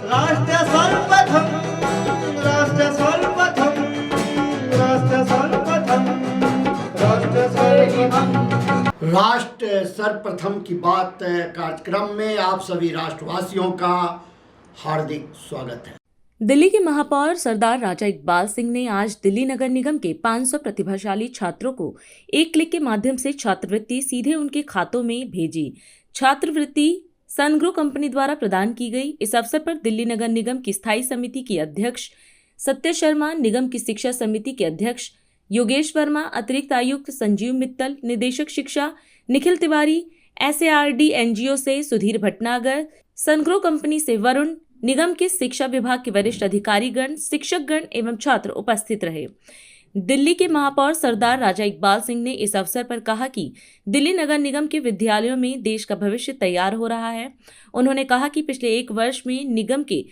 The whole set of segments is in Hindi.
राष्ट्र सर्वप्रथम राष्ट्र सर्वप्रथम राष्ट्र सर्वप्रथम राष्ट्र सर्वप्रथम राष्ट्र सर्वप्रथम की बात कार्यक्रम में आप सभी राष्ट्रवासियों का हार्दिक स्वागत है। दिल्ली के महापौर सरदार राजा इकबाल सिंह ने आज दिल्ली नगर निगम के 500 प्रतिभाशाली छात्रों को एक क्लिक के माध्यम से छात्रवृत्ति सीधे उनके खातों में भेजी। छात्रवृत्ति सनग्रो कंपनी द्वारा प्रदान की गई। इस अवसर पर दिल्ली नगर निगम की स्थायी समिति की अध्यक्ष सत्य शर्मा, निगम की शिक्षा समिति के अध्यक्ष योगेश वर्मा, अतिरिक्त आयुक्त संजीव मित्तल, निदेशक शिक्षा निखिल तिवारी, SARD NGO से सुधीर भटनागर, सनग्रो कंपनी से वरुण, निगम के शिक्षा विभाग के वरिष्ठ अधिकारीगण, शिक्षकगण एवं छात्र उपस्थित रहे। दिल्ली के महापौर सरदार राजा इकबाल सिंह ने इस अवसर पर कहा कि दिल्ली नगर निगम के विद्यालयों में देश का भविष्य तैयार हो रहा है। उन्होंने कहा कि पिछले एक वर्ष में निगम के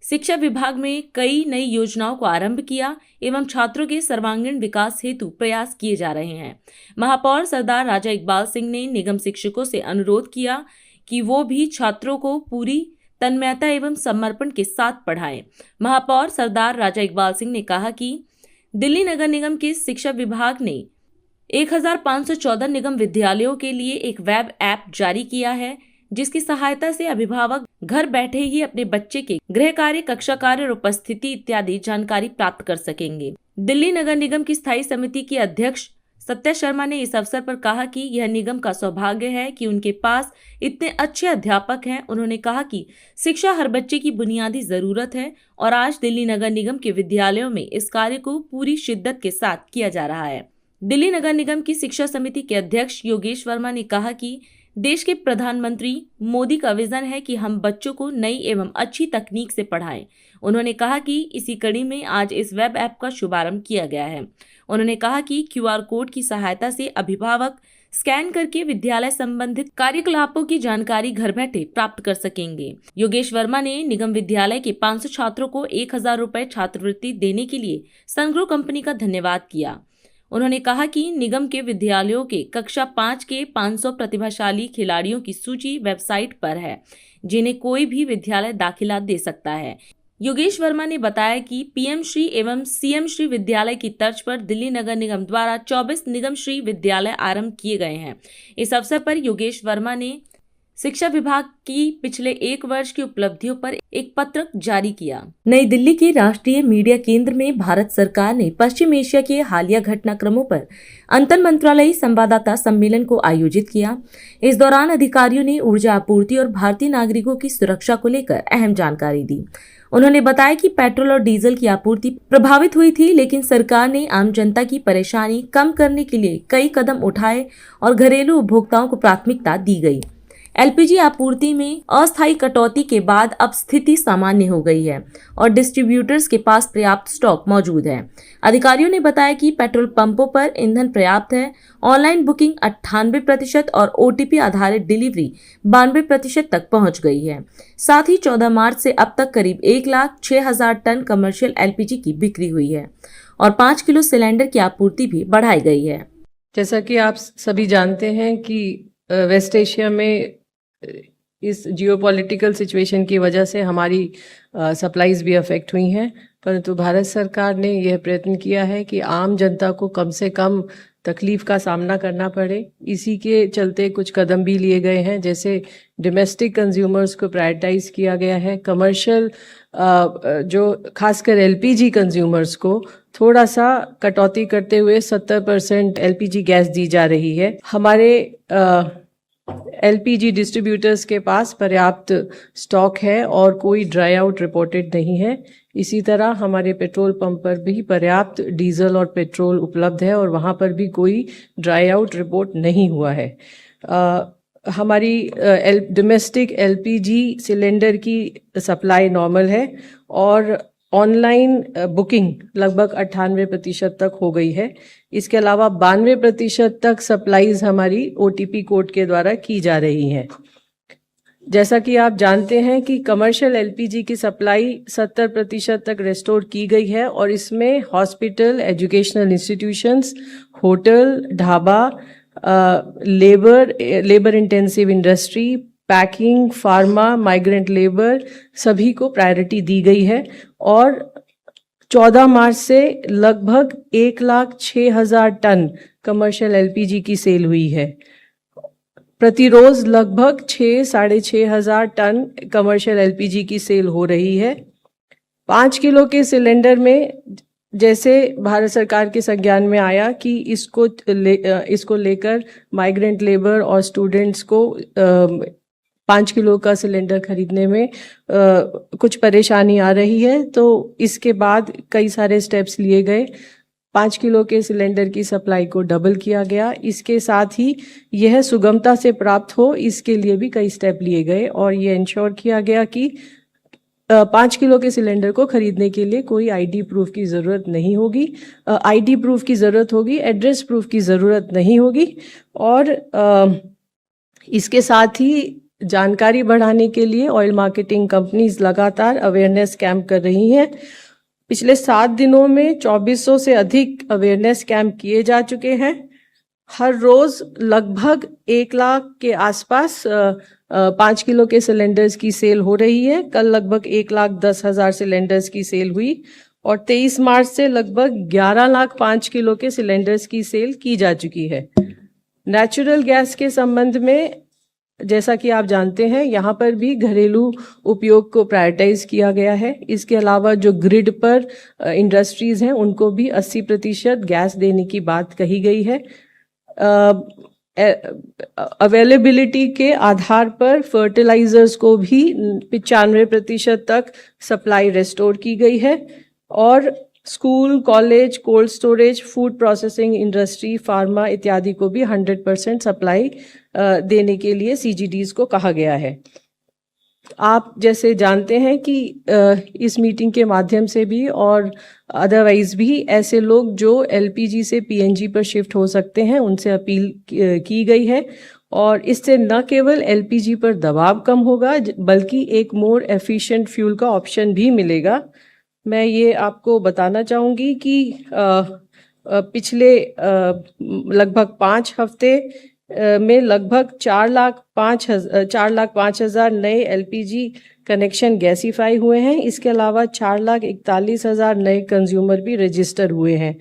शिक्षा विभाग में कई नई योजनाओं को आरंभ किया एवं छात्रों के सर्वांगीण विकास हेतु प्रयास किए जा रहे हैं। महापौर सरदार राजा इकबाल सिंह ने निगम शिक्षकों से अनुरोध किया कि वो भी छात्रों को पूरी तन्मयता एवं समर्पण के साथ पढ़ाएं। महापौर सरदार राजा इकबाल सिंह ने कहा कि दिल्ली नगर निगम के शिक्षा विभाग ने 1514 निगम विद्यालयों के लिए एक वेब ऐप जारी किया है, जिसकी सहायता से अभिभावक घर बैठे ही अपने बच्चे के गृह कार्य, कक्षा कार्य और उपस्थिति इत्यादि जानकारी प्राप्त कर सकेंगे। दिल्ली नगर निगम की स्थायी समिति की अध्यक्ष सत्य शर्मा ने इस अवसर पर कहा कि यह निगम का सौभाग्य है कि उनके पास इतने अच्छे अध्यापक हैं। उन्होंने कहा कि शिक्षा हर बच्चे की बुनियादी जरूरत है और आज दिल्ली नगर निगम के विद्यालयों में इस कार्य को पूरी शिद्दत के साथ किया जा रहा है। दिल्ली नगर निगम की शिक्षा समिति के अध्यक्ष योगेश वर्मा ने कहा कि देश के प्रधानमंत्री मोदी का विजन है कि हम बच्चों को नई एवं अच्छी तकनीक से पढ़ाएं। उन्होंने कहा कि इसी कड़ी में आज इस वेब ऐप का शुभारंभ किया गया है। उन्होंने कहा कि QR कोड की सहायता से अभिभावक स्कैन करके विद्यालय संबंधित कार्यकलापों की जानकारी घर बैठे प्राप्त कर सकेंगे। योगेश वर्मा ने निगम विद्यालय के 500 छात्रों को 1000 रुपए छात्रवृत्ति देने के लिए सनग्रो कंपनी का धन्यवाद किया। उन्होंने कहा कि निगम के विद्यालयों के कक्षा 5 के 500 प्रतिभाशाली खिलाड़ियों की सूची वेबसाइट पर है, जिन्हें कोई भी विद्यालय दाखिला दे सकता है। योगेश वर्मा ने बताया कि PM श्री एवं CM श्री विद्यालय की तर्ज पर दिल्ली नगर निगम द्वारा 24 निगम श्री विद्यालय आरंभ किए गए हैं। इस अवसर पर योगेश वर्मा ने शिक्षा विभाग की पिछले एक वर्ष की उपलब्धियों पर एक पत्रक जारी किया। नई दिल्ली के राष्ट्रीय मीडिया केंद्र में भारत सरकार ने पश्चिम एशिया के हालिया घटनाक्रमों पर अंतर मंत्रालयी संवाददाता सम्मेलन को आयोजित किया। इस दौरान अधिकारियों ने ऊर्जा आपूर्ति और भारतीय नागरिकों की सुरक्षा को लेकर अहम जानकारी दी। उन्होंने बताया कि पेट्रोल और डीजल की आपूर्ति प्रभावित हुई थी, लेकिन सरकार ने आम जनता की परेशानी कम करने के लिए कई कदम उठाए और घरेलू उपभोक्ताओं को प्राथमिकता दी गई। LPG आपूर्ति में अस्थायी कटौती के बाद अब स्थिति सामान्य हो गई है और डिस्ट्रीब्यूटर्स के पास पर्याप्त स्टॉक मौजूद है। अधिकारियों ने बताया कि पेट्रोल पंपों पर ईंधन पर्याप्त है। ऑनलाइन बुकिंग 98% और OTP आधारित डिलीवरी 92% तक पहुंच गई है। साथ ही 14 मार्च से अब तक करीब 1,06,000 टन कमर्शियल LPG की बिक्री हुई है और 5 किलो सिलेंडर की आपूर्ति भी बढ़ाई गई है। जैसा कि आप सभी जानते हैं कि वेस्ट एशिया में इस जियोपॉलिटिकल सिचुएशन की वजह से हमारी सप्लाईज भी अफेक्ट हुई हैं, परंतु भारत सरकार ने यह प्रयत्न किया है कि आम जनता को कम से कम तकलीफ का सामना करना पड़े। इसी के चलते कुछ कदम भी लिए गए हैं, जैसे डोमेस्टिक कंज्यूमर्स को प्रायोरिटाइज किया गया है। कमर्शियल जो खासकर LPG कंज्यूमर्स को थोड़ा सा कटौती करते हुए 70% LPG गैस दी जा रही है। हमारे LPG डिस्ट्रीब्यूटर्स के पास पर्याप्त स्टॉक है और कोई ड्राई आउट रिपोर्टेड नहीं है। इसी तरह हमारे पेट्रोल पंप पर भी पर्याप्त डीजल और पेट्रोल उपलब्ध है और वहाँ पर भी कोई ड्राई आउट रिपोर्ट नहीं हुआ है। हमारी डोमेस्टिक LPG सिलेंडर की सप्लाई नॉर्मल है और ऑनलाइन बुकिंग लगभग 98% तक हो गई है। इसके अलावा 92% तक सप्लाईज हमारी OTP कोड के द्वारा की जा रही हैं। जैसा कि आप जानते हैं कि कमर्शियल LPG की सप्लाई 70% तक रेस्टोर की गई है और इसमें hospital, educational institutions, hotel, dhaba, labour intensive industry, packing, pharma, migrant labour सभी को प्रायोरिटी दी गई है। और 14 मार्च से लगभग 1,06,000 टन कमर्शियल एलपीजी की सेल हुई है। प्रतिरोज लगभग 6,500 टन कमर्शियल एलपीजी की सेल हो रही है। 5 किलो के सिलेंडर में जैसे भारत सरकार के संज्ञान में आया कि इसको लेकर माइग्रेंट लेबर और स्टूडेंट्स को 5 किलो का सिलेंडर खरीदने में कुछ परेशानी आ रही है, तो इसके बाद कई सारे स्टेप्स लिए गए। 5 किलो के सिलेंडर की सप्लाई को डबल किया गया। इसके साथ ही यह सुगमता से प्राप्त हो, इसके लिए भी कई स्टेप लिए गए और ये इंश्योर किया गया कि 5 किलो के सिलेंडर को खरीदने के लिए कोई आईडी प्रूफ की ज़रूरत नहीं होगी। आईडी प्रूफ की ज़रूरत होगी, एड्रेस प्रूफ की ज़रूरत नहीं होगी। और इसके साथ ही जानकारी बढ़ाने के लिए ऑयल मार्केटिंग कंपनीज लगातार अवेयरनेस कैंप कर रही हैं। पिछले 7 दिनों में 2400 से अधिक अवेयरनेस कैंप किए जा चुके हैं। हर रोज लगभग 1 लाख के आसपास 5 किलो के सिलेंडर्स की सेल हो रही है। कल लगभग 1,10,000 सिलेंडर्स की सेल हुई और 23 मार्च से लगभग 11 लाख 5 किलो के सिलेंडर्स की सेल की जा चुकी है। नेचुरल गैस के संबंध में जैसा कि आप जानते हैं, यहाँ पर भी घरेलू उपयोग को प्रायोरिटाइज किया गया है। इसके अलावा जो ग्रिड पर इंडस्ट्रीज हैं उनको भी 80% गैस देने की बात कही गई है। अवेलेबिलिटी के आधार पर फर्टिलाइजर्स को भी 95% तक सप्लाई रेस्टोर की गई है और school, college, cold storage, food processing industry, pharma इत्यादि को भी 100% सप्लाई देने के लिए सीजीडीज को कहा गया है। आप जैसे जानते हैं कि इस मीटिंग के माध्यम से भी और अदरवाइज भी ऐसे लोग जो एलपीजी से पीएनजी पर शिफ्ट हो सकते हैं उनसे अपील की गई है और इससे न केवल एलपीजी पर दबाव कम होगा बल्कि एक मोर एफिशिएंट फ्यूल का ऑप्शन भी मिलेगा। मैं ये आपको बताना चाहूँगी कि पिछले लगभग 5 हफ्ते में लगभग 4,05,000 नए एलपीजी कनेक्शन गैसीफाई हुए हैं। इसके अलावा 4,41,000 नए कंज्यूमर भी रजिस्टर हुए हैं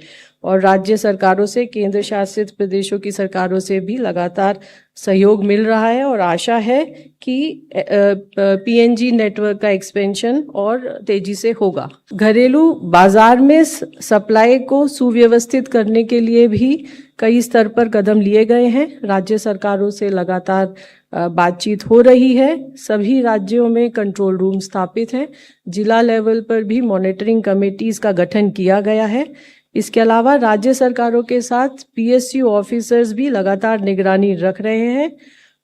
और राज्य सरकारों से, केंद्र शासित प्रदेशों की सरकारों से भी लगातार सहयोग मिल रहा है और आशा है कि पीएनजी नेटवर्क का एक्सपेंशन और तेजी से होगा। घरेलू बाजार में सप्लाई को सुव्यवस्थित करने के लिए भी कई स्तर पर कदम लिए गए हैं। राज्य सरकारों से लगातार बातचीत हो रही है। सभी राज्यों में कंट्रोल रूम स्थापित हैं। जिला लेवल पर भी मॉनिटरिंग कमेटीज का गठन किया गया है। इसके अलावा राज्य सरकारों के साथ पीएसयू ऑफिसर्स भी लगातार निगरानी रख रहे हैं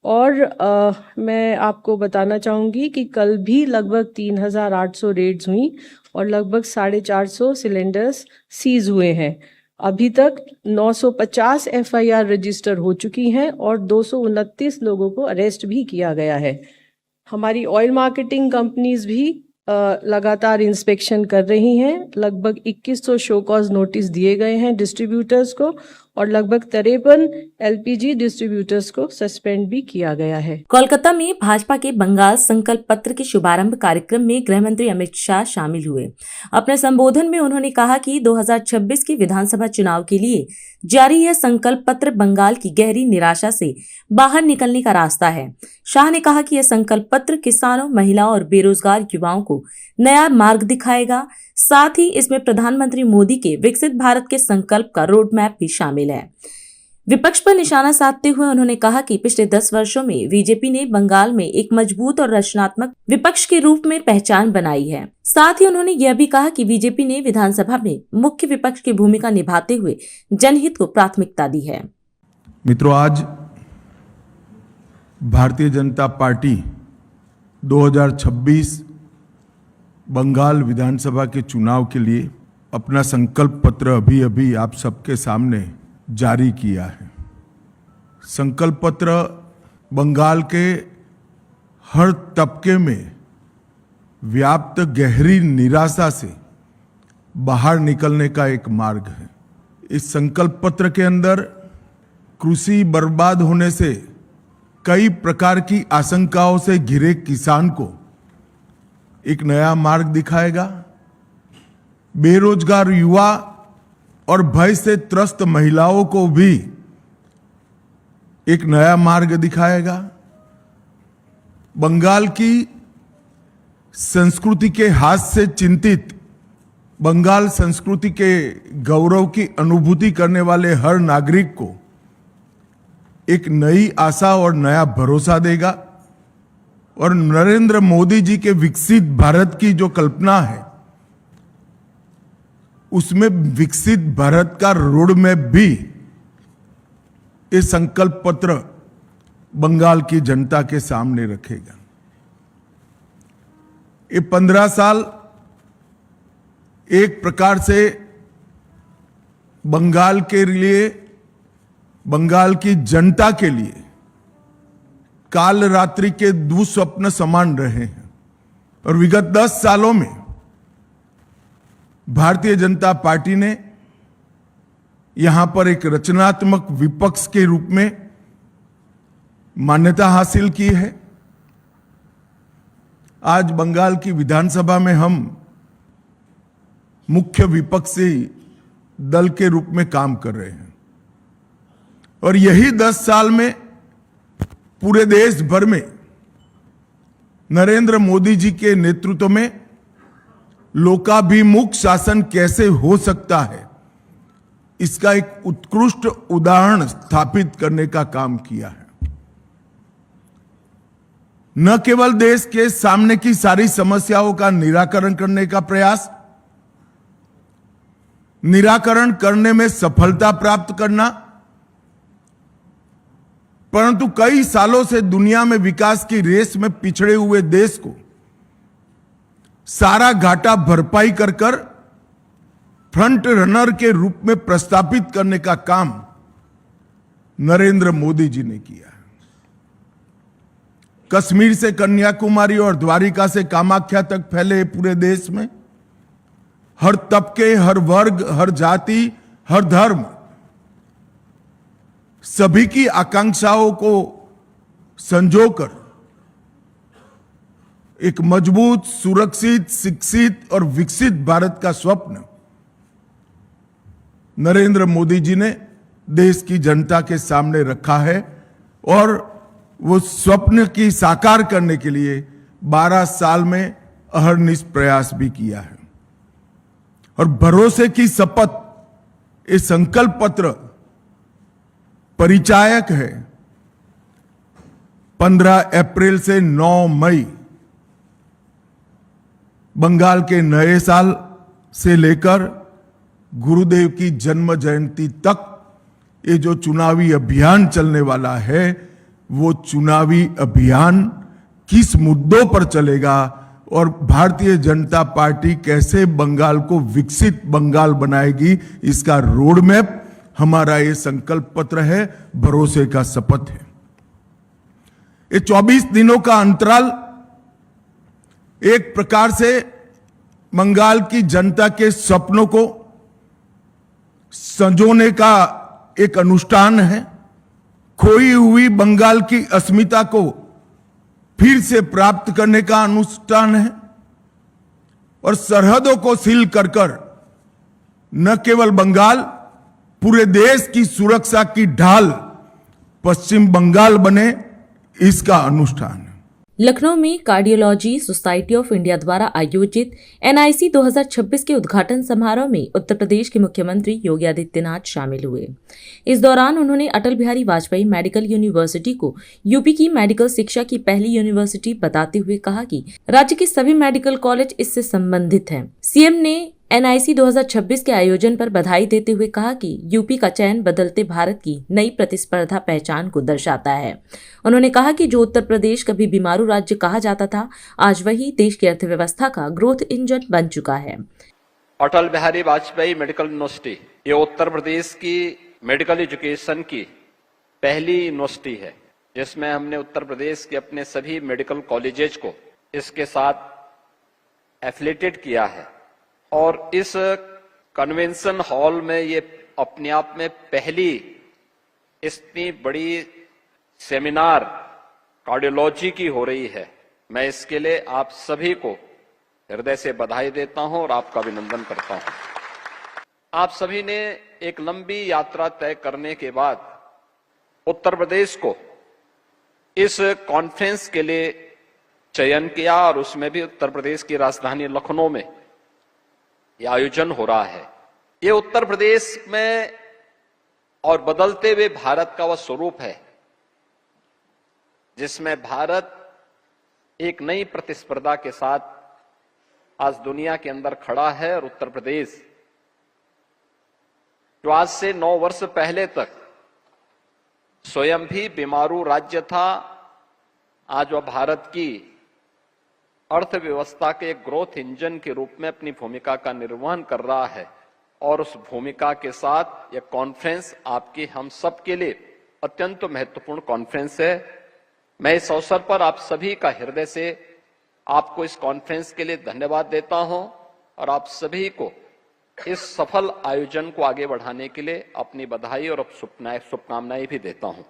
और मैं आपको बताना चाहूँगी कि कल भी लगभग 3,800 रेड्स हुई और लगभग 450 सिलेंडर्स सीज हुए हैं। अभी तक 950 एफआईआर रजिस्टर हो चुकी हैं और 229 लोगों को अरेस्ट भी किया गया है। हमारी ऑयल मार्केटिंग कंपनीज भी लगातार इंस्पेक्शन कर रही हैं। लगभग 2100 शो कॉज नोटिस दिए गए हैं डिस्ट्रीब्यूटर्स को और लगभग 53 एलपीजी डिस्ट्रीब्यूटर्स को सस्पेंड भी किया गया है। कोलकाता में भाजपा के बंगाल संकल्प पत्र के शुभारंभ कार्यक्रम में गृह मंत्री अमित शाह शामिल हुए। अपने संबोधन में उन्होंने कहा कि 2026 के विधानसभा चुनाव के लिए जारी यह संकल्प पत्र बंगाल की गहरी निराशा से बाहर निकलने का रास्ता है। शाह ने कहा कि यह संकल्प पत्र किसानों, महिलाओं और बेरोजगार युवाओं को नया मार्ग दिखाएगा। साथ ही इसमें प्रधानमंत्री मोदी के विकसित भारत के संकल्प का रोड मैप भी शामिल है। विपक्ष पर निशाना साधते हुए उन्होंने कहा कि पिछले 10 वर्षों में बीजेपी ने बंगाल में एक मजबूत और रचनात्मक विपक्ष के रूप में पहचान बनाई है। साथ ही उन्होंने यह भी कहा कि बीजेपी ने विधानसभा में मुख्य विपक्ष की भूमिका निभाते हुए जनहित को प्राथमिकता दी है। मित्रों, आज भारतीय जनता पार्टी 2026 बंगाल विधानसभा के चुनाव के लिए अपना संकल्प पत्र अभी आप सबके सामने जारी किया है। संकल्प पत्र बंगाल के हर तबके में व्याप्त गहरी निराशा से बाहर निकलने का एक मार्ग है। इस संकल्प पत्र के अंदर कृषि बर्बाद होने से कई प्रकार की आशंकाओं से घिरे किसान को एक नया मार्ग दिखाएगा, बेरोजगार युवा और भय से त्रस्त महिलाओं को भी एक नया मार्ग दिखाएगा, बंगाल की संस्कृति के हाथ से चिंतित, बंगाल संस्कृति के गौरव की अनुभूति करने वाले हर नागरिक को एक नई आशा और नया भरोसा देगा और नरेंद्र मोदी जी के विकसित भारत की जो कल्पना है उसमें विकसित भारत का रोड मैप भी ये संकल्प पत्र बंगाल की जनता के सामने रखेगा। ये 15 साल एक प्रकार से बंगाल के लिए, बंगाल की जनता के लिए काल रात्रि के दुस्वप्न समान रहे हैं और विगत 10 सालों में भारतीय जनता पार्टी ने यहां पर एक रचनात्मक विपक्ष के रूप में मान्यता हासिल की है। आज बंगाल की विधानसभा में हम मुख्य विपक्षी दल के रूप में काम कर रहे हैं और यही 10 साल में पूरे देश भर में नरेंद्र मोदी जी के नेतृत्व में लोकाभिमुख शासन कैसे हो सकता है इसका एक उत्कृष्ट उदाहरण स्थापित करने का काम किया है। न केवल देश के सामने की सारी समस्याओं का निराकरण करने का प्रयास, निराकरण करने में सफलता प्राप्त करना, परंतु कई सालों से दुनिया में विकास की रेस में पिछड़े हुए देश को सारा घाटा भरपाई कर कर फ्रंट रनर के रूप में प्रस्थापित करने का काम नरेंद्र मोदी जी ने किया है। कश्मीर से कन्याकुमारी और द्वारिका से कामाख्या तक फैले पूरे देश में हर तबके, हर वर्ग, हर जाति, हर धर्म, सभी की आकांक्षाओं को संजोकर एक मजबूत, सुरक्षित, शिक्षित और विकसित भारत का स्वप्न नरेंद्र मोदी जी ने देश की जनता के सामने रखा है और वो स्वप्न की साकार करने के लिए 12 साल में अहर्निश प्रयास भी किया है और भरोसे की शपथ, ये संकल्प पत्र परिचायक है। 15 अप्रैल से 9 मई बंगाल के नए साल से लेकर गुरुदेव की जन्म जयंती तक ये जो चुनावी अभियान चलने वाला है वो चुनावी अभियान किस मुद्दों पर चलेगा और भारतीय जनता पार्टी कैसे बंगाल को विकसित बंगाल बनाएगी, इसका रोड मैप हमारा ये संकल्प पत्र है, भरोसे का शपथ है। ये 24 दिनों का अंतराल एक प्रकार से बंगाल की जनता के सपनों को संजोने का एक अनुष्ठान है, खोई हुई बंगाल की अस्मिता को फिर से प्राप्त करने का अनुष्ठान है और सरहदों को सील कर कर न केवल बंगाल, पूरे देश की सुरक्षा की ढाल पश्चिम बंगाल बने, इसका अनुष्ठान है। लखनऊ में कार्डियोलॉजी सोसाइटी ऑफ इंडिया द्वारा आयोजित NIC 2026 के उद्घाटन समारोह में उत्तर प्रदेश के मुख्यमंत्री योगी आदित्यनाथ शामिल हुए। इस दौरान उन्होंने अटल बिहारी वाजपेयी मेडिकल यूनिवर्सिटी को यूपी की मेडिकल शिक्षा की पहली यूनिवर्सिटी बताते हुए कहा कि राज्य के सभी मेडिकल कॉलेज इससे संबंधित हैं। सीएम ने NIC 2026 के आयोजन पर बधाई देते हुए कहा कि यूपी का चयन बदलते भारत की नई प्रतिस्पर्धा पहचान को दर्शाता है। उन्होंने कहा कि जो उत्तर प्रदेश कभी बीमारू राज्य कहा जाता था, आज वही देश की अर्थव्यवस्था का ग्रोथ इंजन बन चुका है। अटल बिहारी वाजपेयी मेडिकल यूनिवर्सिटी ये उत्तर प्रदेश की मेडिकल एजुकेशन की पहली यूनिवर्सिटी है, जिसमें हमने उत्तर प्रदेश के अपने सभी मेडिकल कॉलेजेस को इसके साथ एफिलिएटेड किया है और इस कन्वेंशन हॉल में ये अपने आप में पहली इतनी बड़ी सेमिनार कार्डियोलॉजी की हो रही है। मैं इसके लिए आप सभी को हृदय से बधाई देता हूं और आपका अभिनंदन करता हूं। आप सभी ने एक लंबी यात्रा तय करने के बाद उत्तर प्रदेश को इस कॉन्फ्रेंस के लिए चयन किया और उसमें भी उत्तर प्रदेश की राजधानी लखनऊ में यह आयोजन हो रहा है। ये उत्तर प्रदेश में और बदलते हुए भारत का वह स्वरूप है जिसमें भारत एक नई प्रतिस्पर्धा के साथ आज दुनिया के अंदर खड़ा है और उत्तर प्रदेश जो आज से 9 वर्ष पहले तक स्वयं भी बीमारू राज्य था, आज वह भारत की अर्थव्यवस्था के एक ग्रोथ इंजन के रूप में अपनी भूमिका का निर्वहन कर रहा है। और उस भूमिका के साथ यह कॉन्फ्रेंस आपकी हम सब के लिए अत्यंत महत्वपूर्ण कॉन्फ्रेंस है। मैं इस अवसर पर आप सभी का हृदय से आपको इस कॉन्फ्रेंस के लिए धन्यवाद देता हूं और आप सभी को इस सफल आयोजन को आगे बढ़ाने के लिए अपनी बधाई और शुभकामनाएं भी देता हूं।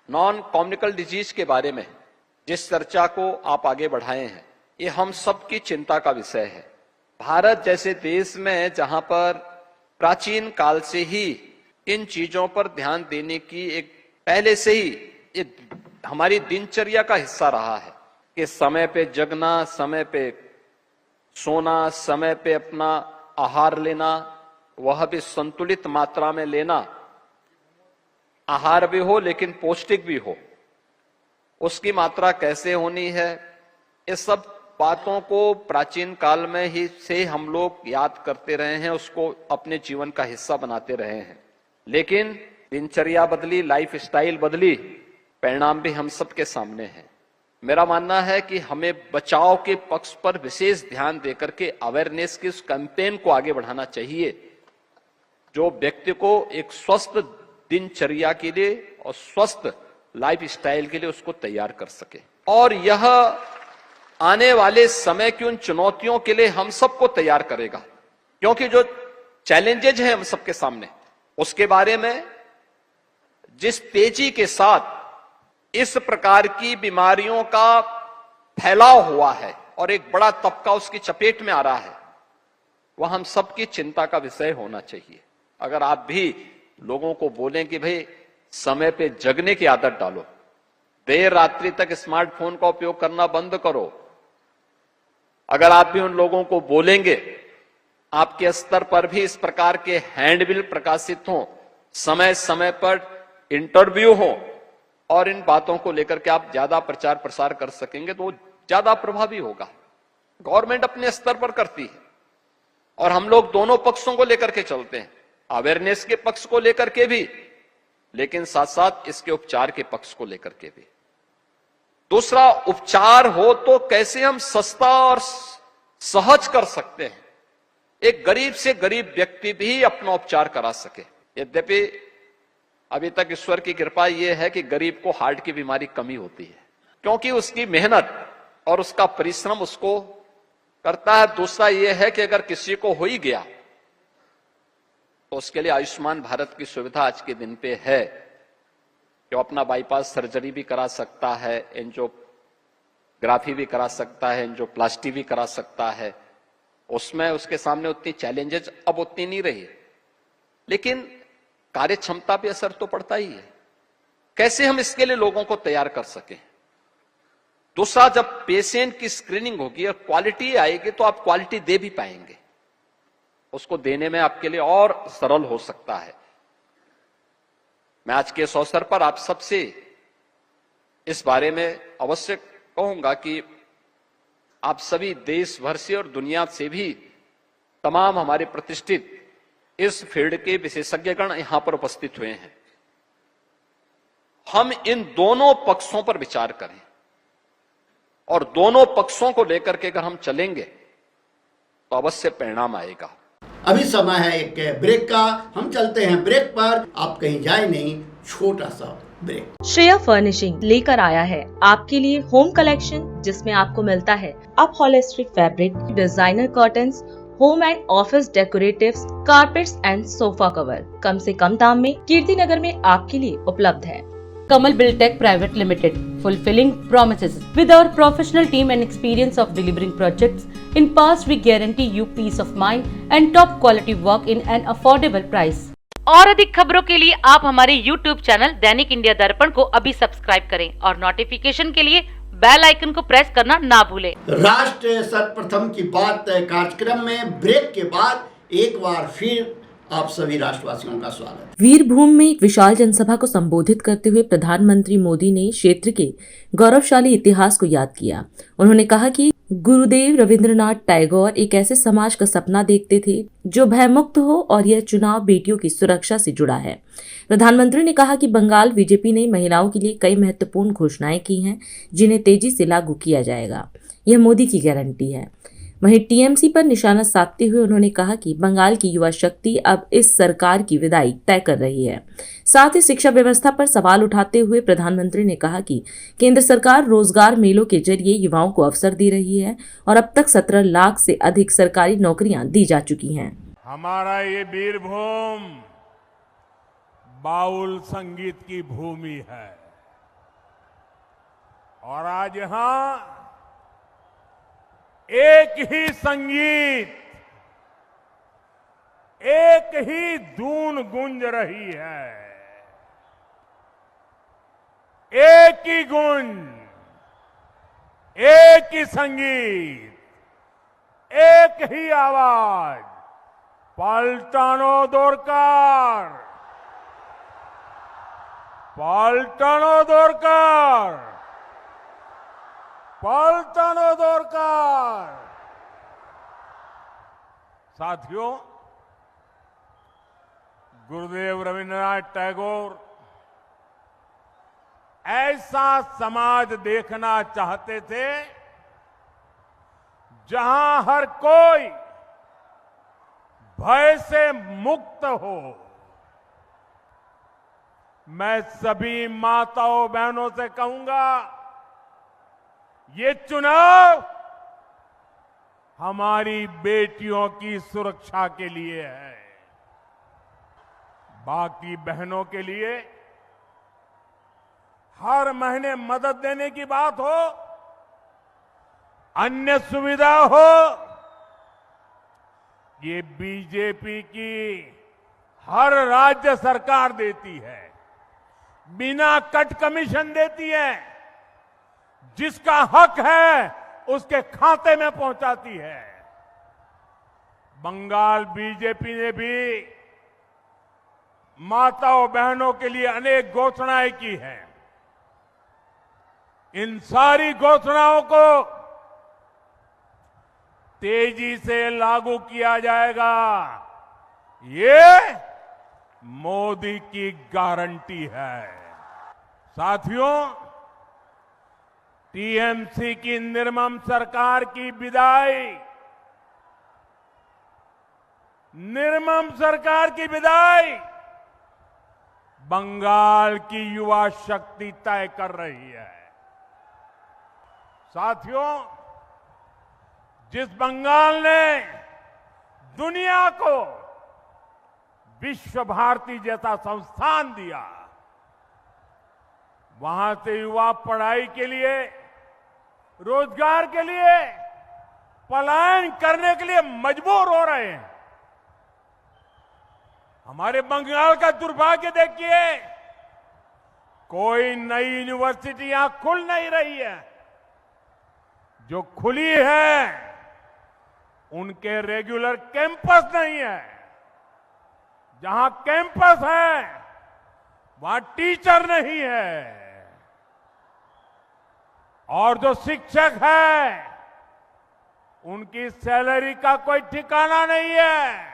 नॉन कम्युनिकेबल डिजीज के बारे में जिस चर्चा को आप आगे बढ़ाए हैं, ये हम सबकी चिंता का विषय है। भारत जैसे देश में जहां पर प्राचीन काल से ही इन चीजों पर ध्यान देने की एक पहले से ही ये हमारी दिनचर्या का हिस्सा रहा है कि समय पे जगना, समय पे सोना, समय पे अपना आहार लेना, वह भी संतुलित मात्रा में लेना, आहार भी हो लेकिन पौष्टिक भी हो, उसकी मात्रा कैसे होनी है, इस सब बातों को प्राचीन काल में ही से हम लोग याद करते रहे हैं, उसको अपने जीवन का हिस्सा बनाते रहे हैं। लेकिन दिनचर्या बदली, लाइफस्टाइल बदली, परिणाम भी हम सबके सामने हैं। मेरा मानना है कि हमें बचाव के पक्ष पर विशेष ध्यान देकर के अवेयरनेस के इस कैंपेन को आगे बढ़ाना चाहिए जो व्यक्ति को एक स्वस्थ दिनचर्या के लिए और स्वस्थ लाइफस्टाइल के लिए उसको तैयार कर सके। और यह आने वाले समय की उन चुनौतियों के लिए हम सबको तैयार करेगा, क्योंकि जो चैलेंजेज है हम सबके सामने, उसके बारे में जिस तेजी के साथ इस प्रकार की बीमारियों का फैलाव हुआ है और एक बड़ा तबका उसकी चपेट में आ रहा है, वह हम सबकी चिंता का विषय होना चाहिए। अगर आप भी लोगों को बोलें कि भाई समय पे जगने की आदत डालो, देर रात्रि तक स्मार्टफोन का उपयोग करना बंद करो, अगर आप भी उन लोगों को बोलेंगे, आपके स्तर पर भी इस प्रकार के हैंडबिल प्रकाशित हों, समय समय पर इंटरव्यू हो और इन बातों को लेकर के आप ज्यादा प्रचार प्रसार कर सकेंगे तो ज्यादा प्रभावी होगा। गवर्नमेंट अपने स्तर पर करती है और हम लोग दोनों पक्षों को लेकर के चलते हैं, अवेयरनेस के पक्ष को लेकर के भी, लेकिन साथ साथ इसके उपचार के पक्ष को लेकर के भी। दूसरा, उपचार हो तो कैसे हम सस्ता और सहज कर सकते हैं, एक गरीब से गरीब व्यक्ति भी अपना उपचार करा सके। यद्यपि अभी तक ईश्वर की कृपा यह है कि गरीब को हार्ट की बीमारी कमी होती है, क्योंकि उसकी मेहनत और उसका परिश्रम उसको करता है। दूसरा यह है कि अगर किसी को हो ही गया तो उसके लिए आयुष्मान भारत की सुविधा आज के दिन पे है, जो अपना बाईपास सर्जरी भी करा सकता है, एंजियोग्राफी भी करा सकता है, एंजियोप्लास्टी भी करा सकता है। उसमें उसके सामने उतनी चैलेंजेस अब उतनी नहीं रही, लेकिन कार्य क्षमता पे असर तो पड़ता ही है। कैसे हम इसके लिए लोगों को तैयार कर सकें। दूसरा, जब पेशेंट की स्क्रीनिंग होगी और क्वालिटी आएगी तो आप क्वालिटी दे भी पाएंगे, उसको देने में आपके लिए और सरल हो सकता है। मैं आज के इस अवसर पर आप सबसे इस बारे में अवश्य कहूंगा कि आप सभी देश भर से और दुनिया से भी तमाम हमारे प्रतिष्ठित इस फील्ड के विशेषज्ञगण यहां पर उपस्थित हुए हैं। हम इन दोनों पक्षों पर विचार करें और दोनों पक्षों को लेकर के अगर हम चलेंगे तो अवश्य परिणाम आएगा। अभी समय है एक ब्रेक का, हम चलते हैं ब्रेक पर, आप कहीं जाए नहीं, छोटा सा ब्रेक। श्रेया फर्निशिंग लेकर आया है आपके लिए होम कलेक्शन, जिसमें आपको मिलता है upholstery fabric, designer curtains, home and office decoratives, carpets and sofa cover कम से कम दाम में कीर्ति नगर में आपके लिए उपलब्ध है। Kamal Buildtech Private Limited, fulfilling promises. With our professional team and experience of delivering projects in past, we guarantee you peace of mind and top quality work in an affordable price. और अधिक खबरों के लिए आप हमारे YouTube चैनल दैनिक इंडिया दर्पण को अभी सब्सक्राइब करें और नोटिफिकेशन के लिए बेल आइकन को प्रेस करना ना भूलें। राष्ट्र सर्वप्रथम की बात कार्यक्रम में ब्रेक के बाद एक बार फिर आप सभी राष्ट्रवासियों का स्वागत। वीरभूम में एक विशाल जनसभा को संबोधित करते हुए प्रधानमंत्री मोदी ने क्षेत्र के गौरवशाली इतिहास को याद किया। उन्होंने कहा कि गुरुदेव रविंद्रनाथ टैगोर एक ऐसे समाज का सपना देखते थे जो भयमुक्त हो और यह चुनाव बेटियों की सुरक्षा से जुड़ा है। प्रधानमंत्री ने कहा कि बंगाल बीजेपी ने महिलाओं के लिए कई महत्वपूर्ण घोषणाएं की हैं जिन्हें तेजी से लागू किया जाएगा। यह मोदी की गारंटी है। वहीं टीएमसी पर निशाना साधते हुए उन्होंने कहा कि बंगाल की युवा शक्ति अब इस सरकार की विदाई तय कर रही है। साथ ही शिक्षा व्यवस्था पर सवाल उठाते हुए प्रधानमंत्री ने कहा कि केंद्र सरकार रोजगार मेलों के जरिए युवाओं को अवसर दे रही है और अब तक 17 लाख से अधिक सरकारी नौकरियां दी जा चुकी हैं। हमारा ये वीरभूम बाउल संगीत की भूमि है और आज यहाँ एक ही संगीत, एक ही धुन गूंज रही है, एक ही गुंज, एक ही संगीत, एक ही आवाज। पलटनो दोरकार, पलटनो दोरकार, पलटनो दोरकार। साथियों, गुरुदेव रविंद्रनाथ टैगोर ऐसा समाज देखना चाहते थे जहां हर कोई भय से मुक्त हो। मैं सभी माताओं बहनों से कहूंगा, ये चुनाव हमारी बेटियों की सुरक्षा के लिए है। बाकी बहनों के लिए हर महीने मदद देने की बात हो, अन्य सुविधा हो, ये बीजेपी की हर राज्य सरकार देती है, बिना कट कमीशन देती है, जिसका हक है उसके खाते में पहुंचाती है। बंगाल बीजेपी ने भी माताओं बहनों के लिए अनेक घोषणाएं की हैं। इन सारी घोषणाओं को तेजी से लागू किया जाएगा, ये मोदी की गारंटी है। साथियों, टीएमसी की निर्मम सरकार की विदाई, निर्मम सरकार की विदाई बंगाल की युवा शक्ति तय कर रही है। साथियों, जिस बंगाल ने दुनिया को विश्व भारती जैसा संस्थान दिया, वहां से युवा पढ़ाई के लिए, रोजगार के लिए पलायन करने के लिए मजबूर हो रहे हैं। हमारे बंगाल का दुर्भाग्य देखिए, कोई नई यूनिवर्सिटियां खुल नहीं रही है। जो खुली है उनके रेगुलर कैंपस नहीं है। जहां कैंपस है वहां टीचर नहीं है, और जो शिक्षक है उनकी सैलरी का कोई ठिकाना नहीं है।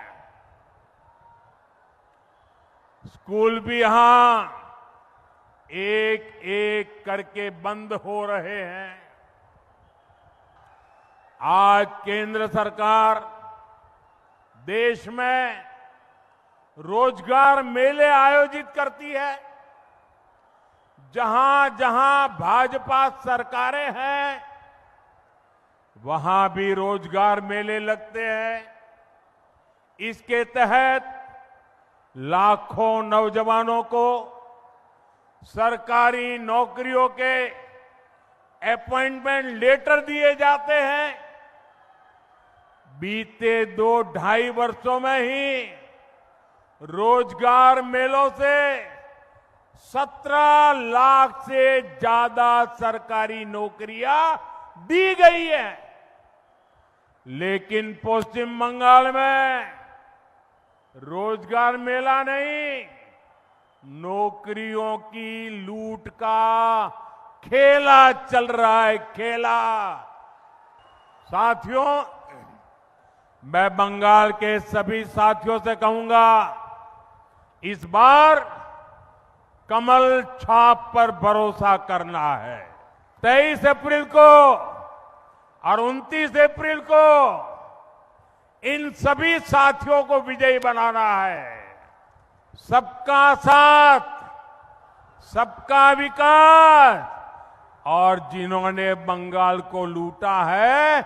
स्कूल भी यहां एक एक करके बंद हो रहे हैं। आज केंद्र सरकार देश में रोजगार मेले आयोजित करती है। जहां जहां भाजपा सरकारें हैं वहां भी रोजगार मेले लगते हैं। इसके तहत लाखों नौजवानों को सरकारी नौकरियों के अपॉइंटमेंट लेटर दिए जाते हैं। बीते 2-2.5 वर्षों में ही रोजगार मेलों से 17 लाख से ज्यादा सरकारी नौकरियां दी गई है। लेकिन पश्चिम बंगाल में रोजगार मेला नहीं, नौकरियों की लूट का खेला चल रहा है, खेला। साथियों, मैं बंगाल के सभी साथियों से कहूंगा, इस बार कमल छाप पर भरोसा करना है। 23 अप्रैल को और 29 अप्रैल को इन सभी साथियों को विजयी बनाना है। सबका साथ, सबका विकास, और जिन्होंने बंगाल को लूटा है,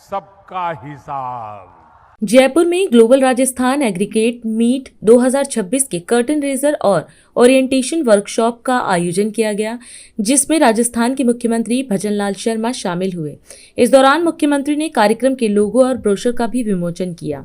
सबका हिसाब। जयपुर में ग्लोबल राजस्थान एग्रीगेट मीट 2026 के कर्टन रेजर और ओरिएंटेशन वर्कशॉप का आयोजन किया गया, जिसमें राजस्थान के मुख्यमंत्री भजनलाल शर्मा शामिल हुए। इस दौरान मुख्यमंत्री ने कार्यक्रम के लोगो और ब्रोशर का भी विमोचन किया।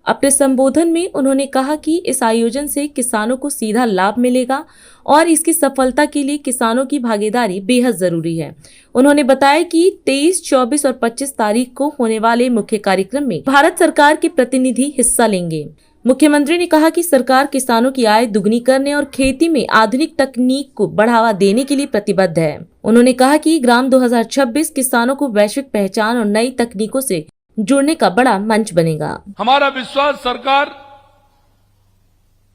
अपने संबोधन में उन्होंने कहा कि इस आयोजन से किसानों को सीधा लाभ मिलेगा और इसकी सफलता के लिए किसानों की भागीदारी बेहद जरूरी है। उन्होंने बताया कि 23, 24 और 25 तारीख को होने वाले मुख्य कार्यक्रम में भारत सरकार के प्रतिनिधि हिस्सा लेंगे। मुख्यमंत्री ने कहा कि सरकार किसानों की आय दुगनी करने और खेती में आधुनिक तकनीक को बढ़ावा देने के लिए प्रतिबद्ध है। उन्होंने कहा कि ग्राम 2026 किसानों को वैश्विक पहचान और नई तकनीकों से जुड़ने का बड़ा मंच बनेगा। हमारा विश्वास सरकार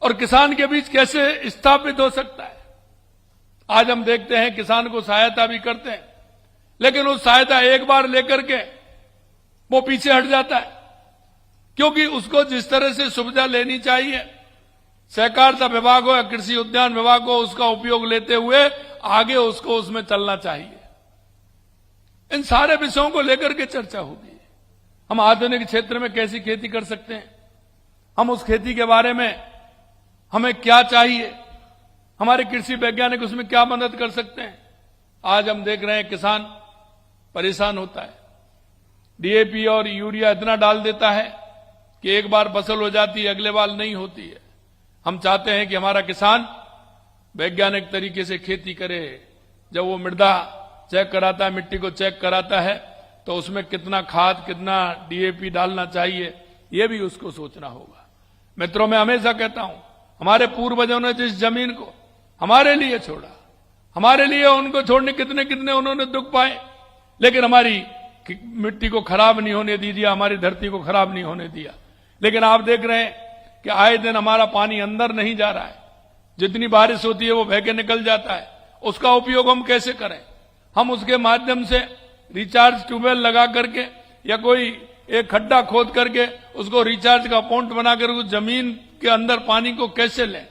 और किसान के बीच कैसे स्थापित हो सकता है। आज हम देखते हैं किसान को सहायता भी करते हैं, लेकिन उस सहायता एक बार लेकर के वो पीछे हट जाता है, क्योंकि उसको जिस तरह से सुविधा लेनी चाहिए, सहकारिता विभाग हो या कृषि उद्यान विभाग हो, उसका उपयोग लेते हुए आगे उसको उसमें चलना चाहिए। इन सारे विषयों को लेकर के चर्चा होगी। हम आधुनिक क्षेत्र में कैसी खेती कर सकते हैं, हम उस खेती के बारे में हमें क्या चाहिए, हमारे कृषि वैज्ञानिक उसमें क्या मदद कर सकते हैं। आज हम देख रहे हैं किसान परेशान होता है, डीएपी और यूरिया इतना डाल देता है कि एक बार फसल हो जाती है, अगले बार नहीं होती है। हम चाहते हैं कि हमारा किसान वैज्ञानिक तरीके से खेती करे। जब वो मृदा चेक कराता है, मिट्टी को चेक कराता है, तो उसमें कितना खाद, कितना डीएपी डालना चाहिए, ये भी उसको सोचना होगा। मित्रों, मैं हमेशा कहता हूं, हमारे पूर्वजों ने जिस जमीन को हमारे लिए छोड़ा, हमारे लिए उनको छोड़ने कितने कितने उन्होंने दुख पाए, लेकिन हमारी मिट्टी को खराब नहीं होने दिया, हमारी धरती को खराब नहीं होने दिया। लेकिन आप देख रहे हैं कि आए दिन हमारा पानी अंदर नहीं जा रहा है, जितनी बारिश होती है वो बह के निकल जाता है। उसका उपयोग हम कैसे करें? हम उसके माध्यम से रिचार्ज ट्यूबवेल लगा करके या कोई एक खड्डा खोद करके उसको रिचार्ज का पॉइंट बनाकर उस जमीन के अंदर पानी को कैसे लें।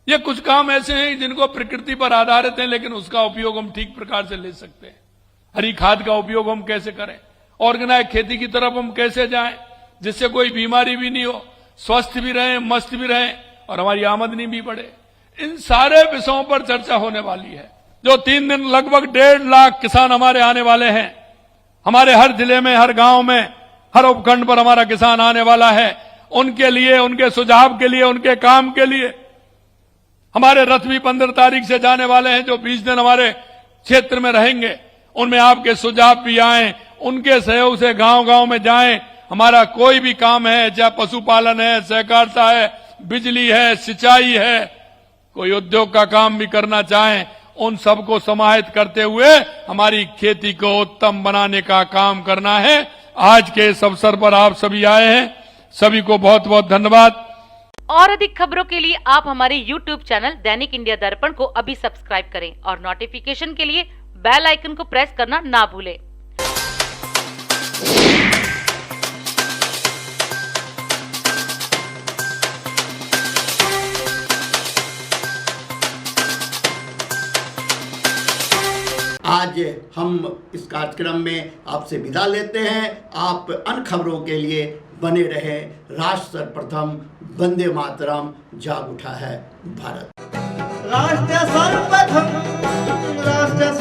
ये कुछ काम ऐसे हैं जिनको प्रकृति पर आधारित हैं, लेकिन उसका उपयोग हम ठीक प्रकार से ले सकते हैं। हरी खाद का उपयोग हम कैसे करें, ऑर्गेनाइज खेती की तरफ हम कैसे जाएं, जिससे कोई बीमारी भी नहीं हो, स्वस्थ भी रहें, मस्त भी रहें और हमारी आमदनी भी बढ़े। इन सारे विषयों पर चर्चा होने वाली है। जो 3 दिन लगभग 1.5 लाख किसान हमारे आने वाले हैं, हमारे हर जिले में, हर गांव में, हर उपखंड पर हमारा किसान आने वाला है। उनके लिए, उनके सुझाव के लिए, उनके काम के लिए हमारे रथ भी 15 तारीख से जाने वाले हैं। जो 20 दिन हमारे क्षेत्र में रहेंगे, उनमें आपके सुझाव भी आए, उनके सहयोग से गांव गांव में जाएं। हमारा कोई भी काम है, चाहे पशुपालन है, सहकारिता है, बिजली है, सिंचाई है, कोई उद्योग का काम भी करना चाहें, उन सबको समाहित करते हुए हमारी खेती को उत्तम बनाने का काम करना है। आज के इस अवसर पर आप सभी आए हैं, सभी को बहुत बहुत धन्यवाद। और अधिक खबरों के लिए आप हमारे YouTube चैनल दैनिक इंडिया दर्पण को अभी सब्सक्राइब करें और नोटिफिकेशन के लिए बेल आइकन को प्रेस करना ना भूलें। आज हम इस कार्यक्रम में आपसे विदा लेते हैं। आप अन्य खबरों के लिए बने रहे। राष्ट्र सर्वप्रथम, वंदे मातरम, जाग उठा है भारत। राष्ट्र सर्वप्रथम राष्ट्र